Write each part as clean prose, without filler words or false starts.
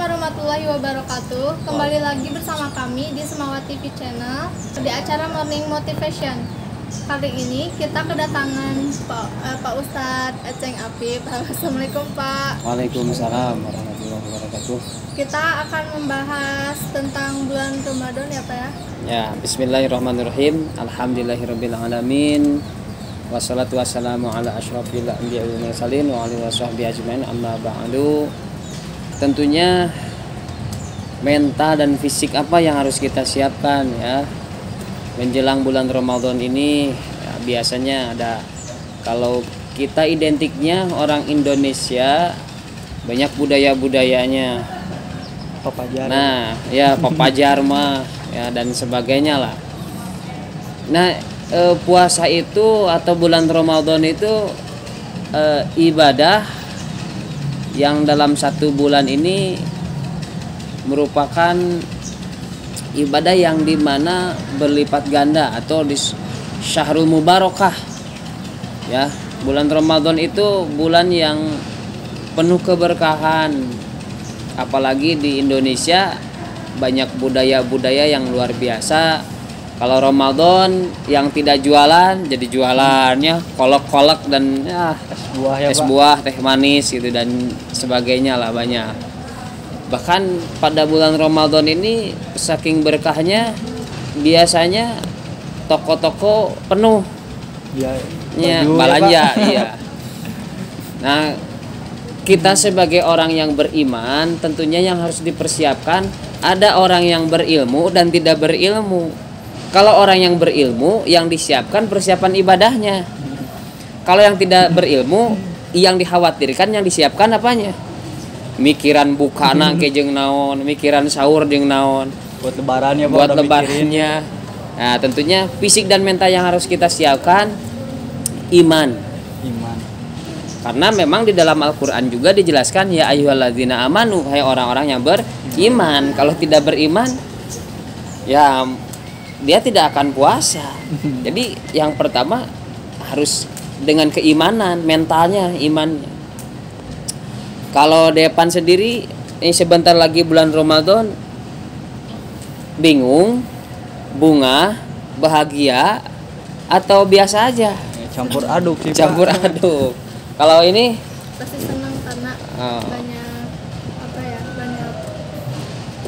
warahmatullahi wabarakatuh. Kembali lagi bersama kami di Semangat TV Channel di acara Morning Motivation. Kali ini kita kedatangan Pak Ustadz Eceng Apip. Assalamualaikum Pak. Waalaikumsalam warahmatullahi wabarakatuh. Kita akan membahas tentang bulan Ramadan ya Pak ya. Ya, bismillahirrahmanirrahim. Alhamdulillahirabbil alamin. Wassalatu wassalamu ala asyrofil anbiya'i wal mursalin wa alihi washabbihi ajmain, amma ba'du. Tentunya mental dan fisik apa yang harus kita siapkan ya menjelang bulan Ramadan ini ya, biasanya ada, kalau kita identiknya orang Indonesia banyak budaya-budayanya, Papajar. nah ya papajar mah ya dan sebagainya lah. Nah puasa itu atau bulan Ramadan itu ibadah yang dalam satu bulan ini merupakan ibadah yang dimana berlipat ganda atau di Syahrul Mubarakah ya. Bulan Ramadan itu bulan yang penuh keberkahan, apalagi di Indonesia banyak budaya-budaya yang luar biasa. Kalau Ramadan yang tidak jualan jadi jualannya, kolak-kolak dan ya, es buah, teh manis gitu dan sebagainya lah banyak. Bahkan pada bulan Ramadan ini saking berkahnya biasanya toko-toko penuh ya, belanja iya. Nah, kita sebagai orang yang beriman tentunya yang harus dipersiapkan, ada orang yang berilmu dan tidak berilmu. Kalau orang yang berilmu yang disiapkan persiapan ibadahnya. Kalau yang tidak berilmu yang dikhawatirkan yang disiapkan apanya? Mikiran bukana ke jeung naon, mikiran sahur jeung naon, Buat lebarannya buat lebarannya. Nah, tentunya fisik dan mental yang harus kita siapkan iman. Karena memang di dalam Al-Qur'an juga dijelaskan ya ayyuhalladzina amanu, hai orang-orang yang beriman. Kalau tidak beriman ya dia tidak akan puasa. Jadi yang pertama harus dengan keimanan, mentalnya, imannya. Kalau Depan sendiri ini sebentar lagi bulan Ramadan, bingung, bunga, bahagia atau biasa aja? Campur aduk sih. Campur aduk. Kalau ini Pasti senang karena banyak banyak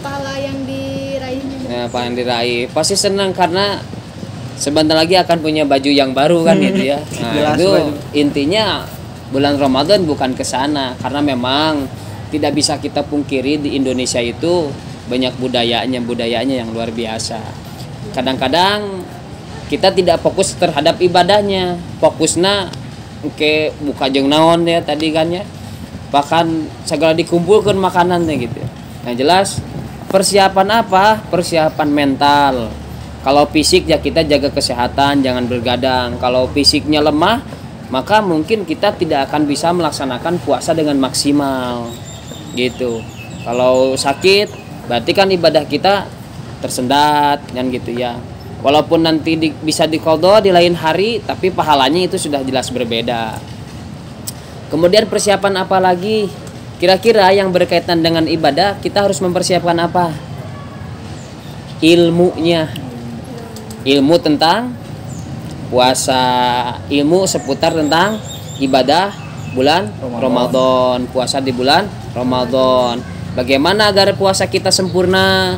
pahala yang diraihnya. ya, apa yang diraih pasti senang karena sebentar lagi akan punya baju yang baru kan gitu ya. Nah, Jelas, itu baju. intinya bulan Ramadan bukan ke sana, karena memang tidak bisa kita pungkiri di Indonesia itu banyak budayanya yang luar biasa. Kadang-kadang kita tidak fokus terhadap ibadahnya, fokusnya ke buka jeung naon ya tadi kan ya. Bahkan segala dikumpulkan makanannya gitu. Nah, jelas persiapan apa? Persiapan mental. Kalau fisik ya kita jaga kesehatan, jangan bergadang. Kalau fisiknya lemah, maka mungkin kita tidak akan bisa melaksanakan puasa dengan maksimal. Gitu. Kalau sakit, berarti kan ibadah kita tersendat kan gitu ya. Walaupun nanti bisa diqadha di lain hari, tapi pahalanya itu sudah jelas berbeda. Kemudian persiapan apa lagi? Kira-kira yang berkaitan dengan ibadah kita harus mempersiapkan apa? Ilmunya. Ilmu tentang puasa, ilmu seputar tentang ibadah bulan Ramadan, puasa di bulan Ramadan. Bagaimana agar puasa kita sempurna?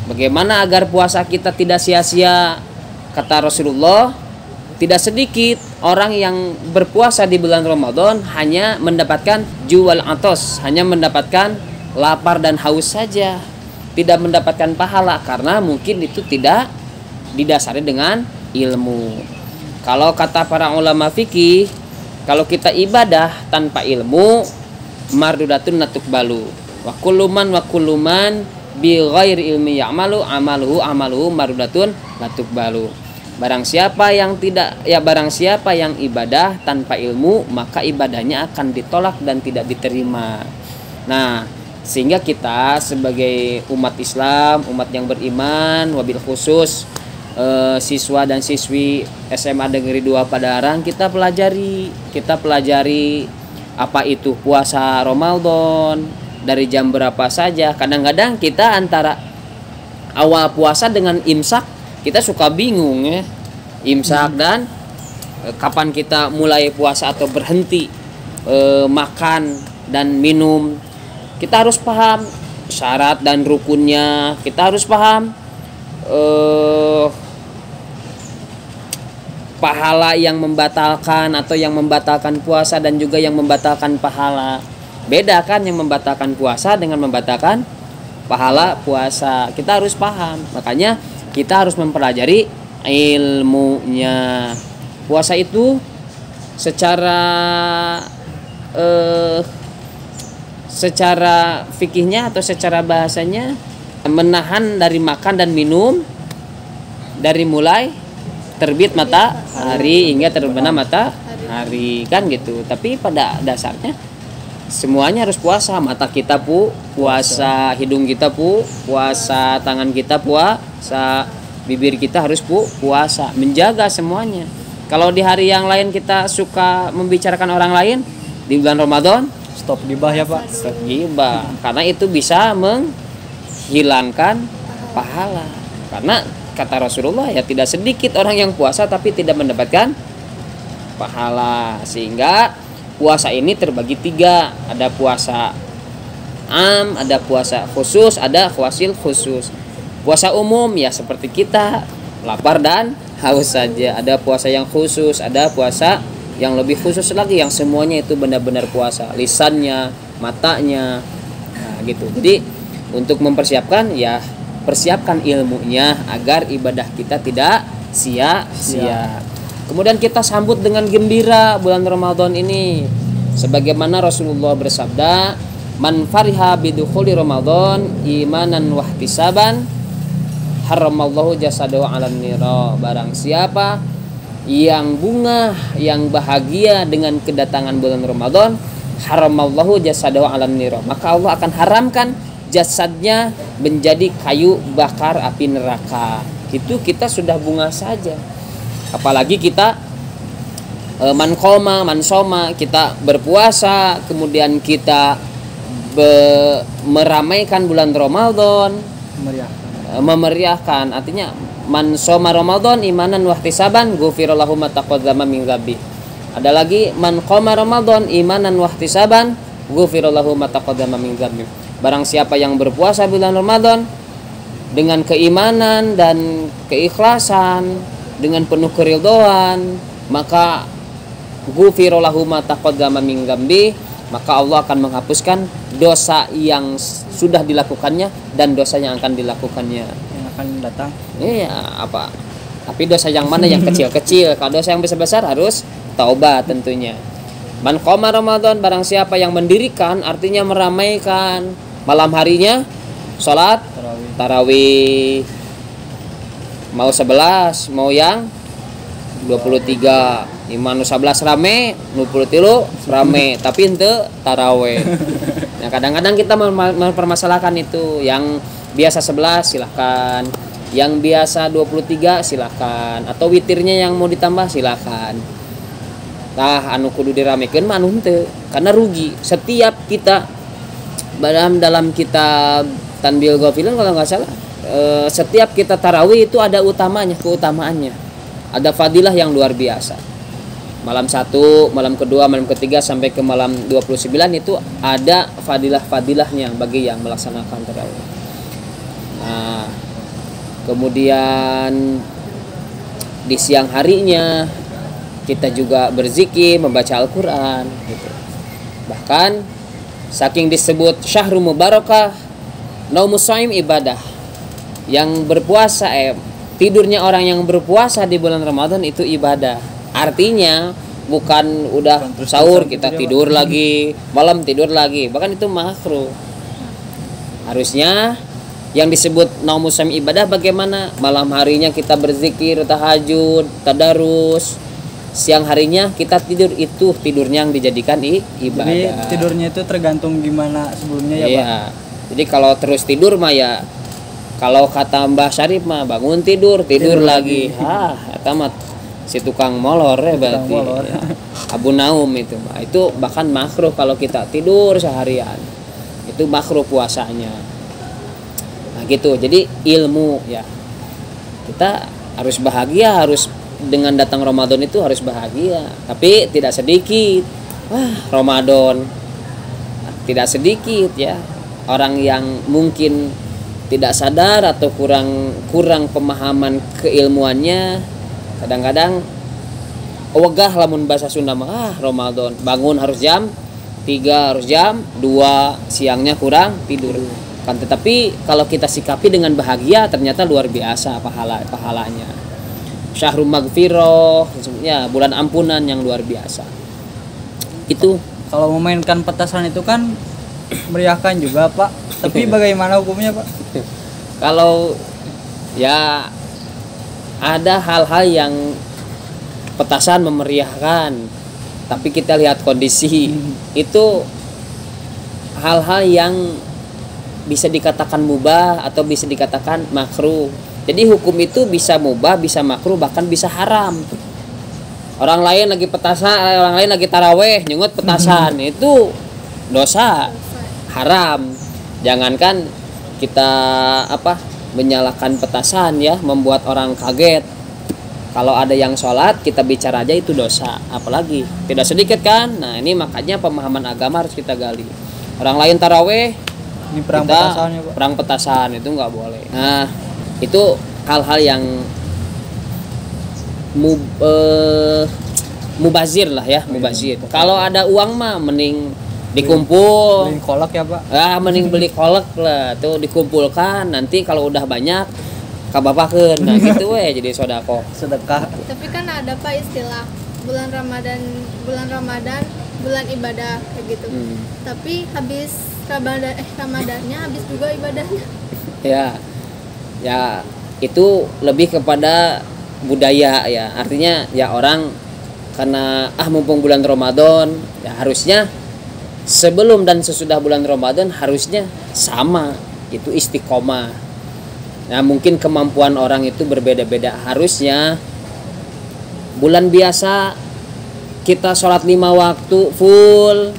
Bagaimana agar puasa kita tidak sia-sia? Kata Rasulullah, tidak sedikit orang yang berpuasa di bulan Ramadan hanya mendapatkan jual atos, hanya mendapatkan lapar dan haus saja, tidak mendapatkan pahala karena mungkin itu tidak didasari dengan ilmu. Kalau kata para ulama fikih, kalau kita ibadah tanpa ilmu, mardudatun natukbalu. Wa kulluman bi ghairi ilmi ya'malu amaluhu mardudatun natukbalu. Barang siapa yang ibadah tanpa ilmu, maka ibadahnya akan ditolak dan tidak diterima. Nah, sehingga kita sebagai umat Islam, umat yang beriman, wabil khusus siswa dan siswi SMA Negeri 2 Padalarang, kita pelajari apa itu puasa Ramadan, dari jam berapa saja. Kadang-kadang kita antara awal puasa dengan imsak kita suka bingung ya. Imsak dan kapan kita mulai puasa atau berhenti makan dan minum. Kita harus paham syarat dan rukunnya. Kita harus paham pahala yang membatalkan atau yang membatalkan puasa dan juga yang membatalkan pahala. Beda kan yang membatalkan puasa dengan membatalkan pahala puasa. Kita harus paham. Makanya kita harus mempelajari ilmunya. Puasa itu secara fikihnya atau secara bahasanya menahan dari makan dan minum dari mulai terbit matahari hingga terbenam matahari kan gitu. Tapi pada dasarnya semuanya harus puasa. Mata kita puasa, hidung kita puasa, tangan kita puasa, bibir kita harus puasa, menjaga semuanya. Kalau di hari yang lain kita suka membicarakan orang lain, di bulan Ramadan Stop gibah ya Pak. stop gibah, karena itu bisa menghilangkan pahala. Karena kata Rasulullah ya tidak sedikit orang yang puasa tapi tidak mendapatkan pahala. Sehingga puasa ini terbagi 3. Ada puasa am, ada puasa khusus, ada khawasil khusus. Puasa umum ya seperti kita lapar dan haus saja. Ada puasa yang khusus, ada puasa yang lebih khusus lagi yang semuanya itu benar-benar puasa, lisannya, matanya, nah, gitu. Jadi untuk mempersiapkan ya persiapkan ilmunya agar ibadah kita tidak sia-sia. Kemudian kita sambut dengan gembira bulan Ramadan ini. Sebagaimana Rasulullah bersabda, "Man fariha bidukhuli Ramadan imanan wahtisaban, haramallahu jasadahu 'alan nira." Barang siapa yang bunga, yang bahagia dengan kedatangan bulan Ramadan, haramallahu jasadahu 'alan nira. Maka Allah akan haramkan jasadnya menjadi kayu bakar api neraka. Itu kita sudah bunga saja. Apalagi kita man soma, kita berpuasa, kemudian kita meramaikan bulan Ramadan, memeriahkan. Artinya man soma Ramadan imanan wahtisaban ghufira lahu ma taqaddama min dzambi. Ada lagi man qama Ramadan imanan wahtisaban ghufira lahu ma taqaddama min dzambi. Barang siapa yang berpuasa bulan Ramadan dengan keimanan dan keikhlasan, dengan penuh keridhaan, maka ghufira lahu ma taqaddama min dzambi, maka Allah akan menghapuskan dosa yang sudah dilakukannya dan dosa yang akan dilakukannya Yang akan datang. Iya, apa? Tapi dosa yang mana yang kecil-kecil? Kalau dosa yang besar-besar harus taubat tentunya. Man qoma Ramadan, barang siapa yang mendirikan, artinya meramaikan malam harinya salat tarawih. Mau 11, mau yang 23. Iman 11 rame, 23 rame, tapi ente tarawih. Nah, kadang-kadang kita mempermasalahkan itu. Yang biasa 11 silahkan, yang biasa 23 silahkan, atau witirnya yang mau ditambah silahkan. Nah, anu kudu diramekeun mah anu henteu, karena rugi. Setiap kita dalam kitab Tanbil Ghafilin kalau nggak salah, setiap kita tarawih itu ada keutamaannya. Ada fadilah yang luar biasa. Malam 1, malam kedua, malam ketiga sampai ke malam 29 itu ada fadilah-fadilahnya bagi yang melaksanakan tarawih. Nah, kemudian di siang harinya kita juga berzikir, membaca Al-Qur'an gitu. Bahkan saking disebut syahrul mubarakah, naumus shaim ibadah. Yang berpuasa tidurnya orang yang berpuasa di bulan Ramadan itu ibadah. Artinya bukan udah sahur kita tidur lagi, malam tidur lagi, bahkan itu makruh. Harusnya yang disebut naumus shaim ibadah bagaimana? Malam harinya kita berzikir, tahajud, tadarus. Siang harinya kita tidur, itu tidurnya yang dijadikan ibadah. Jadi tidurnya itu tergantung gimana sebelumnya ya, iya, Pak. Jadi kalau terus tidur mah ya, kalau kata Mbah Syarif mah bangun tidur lagi. Eta mah si tukang molor ya berarti. Molor. Abu Naum itu mah. Itu bahkan makruh kalau kita tidur seharian. itu makruh puasanya. Nah gitu. Jadi ilmu ya, kita harus bahagia, harus dengan datang Ramadan itu harus bahagia, tapi tidak sedikit. Wah, Ramadan tidak sedikit ya orang yang mungkin tidak sadar atau kurang pemahaman keilmuannya, kadang-kadang wegah lamun bahasa Sunda mah Ramadan bangun harus jam 3, harus jam 2, siangnya kurang tidur kan. Tetapi kalau kita sikapi dengan bahagia, ternyata luar biasa pahalanya. Syahrul Magfirah, ya bulan ampunan yang luar biasa. Itu Kalau memainkan petasan itu kan meriahkan juga Pak, tapi bagaimana hukumnya Pak? kalau ya ada hal-hal yang petasan memeriahkan, tapi kita lihat kondisi itu hal-hal yang bisa dikatakan mubah atau bisa dikatakan makruh. Jadi hukum itu bisa mubah, bisa makruh, bahkan bisa haram. Orang lain lagi petasan, orang lain lagi taraweh nyungut petasan, itu dosa, haram. Jangankan kita menyalakan petasan ya, membuat orang kaget. Kalau ada yang sholat kita bicara aja itu dosa, apalagi tidak sedikit kan. Nah ini makanya pemahaman agama harus kita gali. Orang lain taraweh, Ini perang kita petasan ya Pak. perang petasan, itu nggak boleh. Nah itu hal-hal yang mubazir lah ya, mubazir. Kalau ada uang mah mending dikumpul. Beliin kolak ya Pak. Mending beli kolak lah, tuh dikumpulkan. Nanti kalau udah banyak kabapakeun. Nah gitu jadi sodako. Sedekah. Tapi kan ada Pak istilah bulan Ramadan, bulan ibadah kayak gitu. Tapi habis Ramadannya habis juga ibadahnya. Ya itu lebih kepada budaya ya, artinya ya orang karena mumpung bulan Ramadan ya harusnya sebelum dan sesudah bulan Ramadan harusnya sama, itu istiqomah. Nah mungkin kemampuan orang itu berbeda-beda. Harusnya bulan biasa kita sholat 5 waktu full,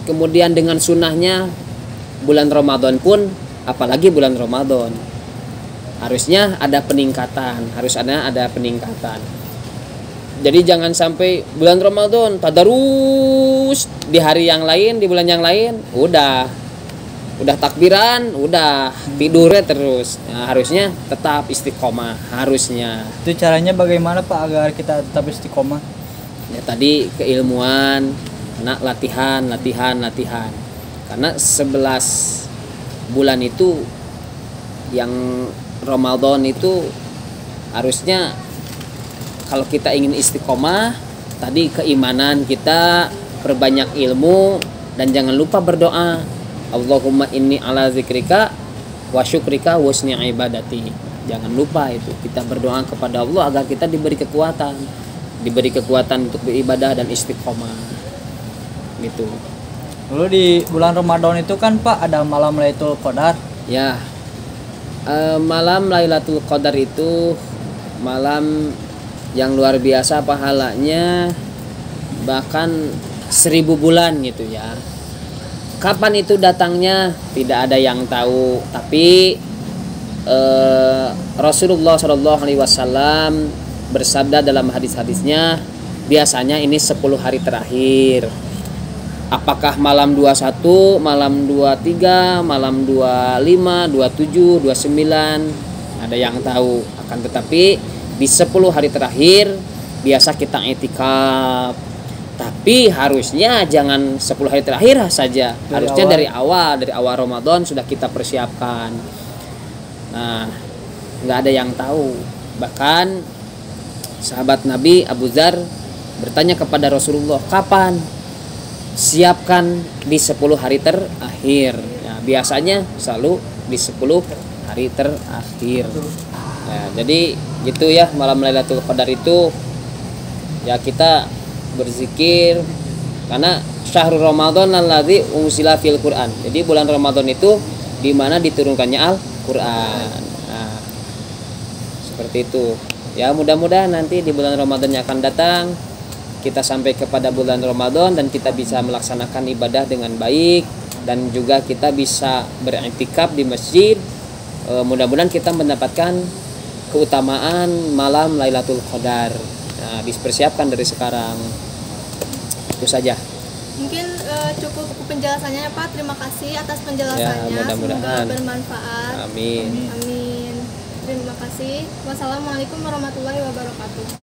kemudian dengan sunnahnya bulan Ramadan pun, apalagi bulan Ramadan harusnya ada peningkatan, ada peningkatan. Jadi jangan sampai bulan Ramadan tadarus, di hari yang lain, di bulan yang lain udah takbiran, udah tidurnya terus. Nah, harusnya tetap istiqomah, harusnya. Itu caranya bagaimana Pak agar kita tetap istiqomah? Ya tadi keilmuan, latihan. Karena 11 bulan itu yang Ramadan itu harusnya kalau kita ingin istiqomah, tadi keimanan kita, perbanyak ilmu, dan jangan lupa berdoa. Allahumma inni ala zikrika wa syukrika wa husni ibadati. Jangan lupa itu, kita berdoa kepada Allah agar kita diberi kekuatan untuk beribadah dan istiqomah. Gitu. Lalu di bulan Ramadan itu kan Pak ada malam Lailatul Qadar. Ya. Malam Lailatul Qadar itu malam yang luar biasa pahalanya, bahkan 1000 bulan gitu ya. Kapan itu datangnya tidak ada yang tahu, tapi Rasulullah SAW bersabda dalam hadis-hadisnya, biasanya ini 10 hari terakhir. Apakah malam 21, malam 23, malam 25, 27, 29, ada yang tahu. Akan tetapi di 10 hari terakhir biasa kita i'tikaf. Tapi harusnya jangan 10 hari terakhir saja. Harusnya dari awal Ramadan sudah kita persiapkan. Nah, nggak ada yang tahu. Bahkan sahabat Nabi Abu Dzar bertanya kepada Rasulullah, kapan? Siapkan di 10 hari terakhir. Nah, biasanya selalu di 10 hari terakhir. Nah, jadi gitu ya, malam Lailatul Qadar itu ya kita berzikir, karena syahrul Ramadan alladzi unzila fil Quran. Jadi bulan Ramadan itu di mana diturunkannya Al-Qur'an. Nah, seperti itu. Ya mudah-mudahan nanti di bulan Ramadan yang akan datang kita sampai kepada bulan Ramadan dan kita bisa melaksanakan ibadah dengan baik, dan juga kita bisa beriktikaf di masjid. Mudah-mudahan kita mendapatkan keutamaan malam Lailatul Qadar. Nah, dipersiapkan dari sekarang. Itu saja. Mungkin cukup penjelasannya ya Pak. Terima kasih atas penjelasannya. Ya, mudah-mudahan. Semoga bermanfaat. Amin. Amin. Terima kasih. Wassalamualaikum warahmatullahi wabarakatuh.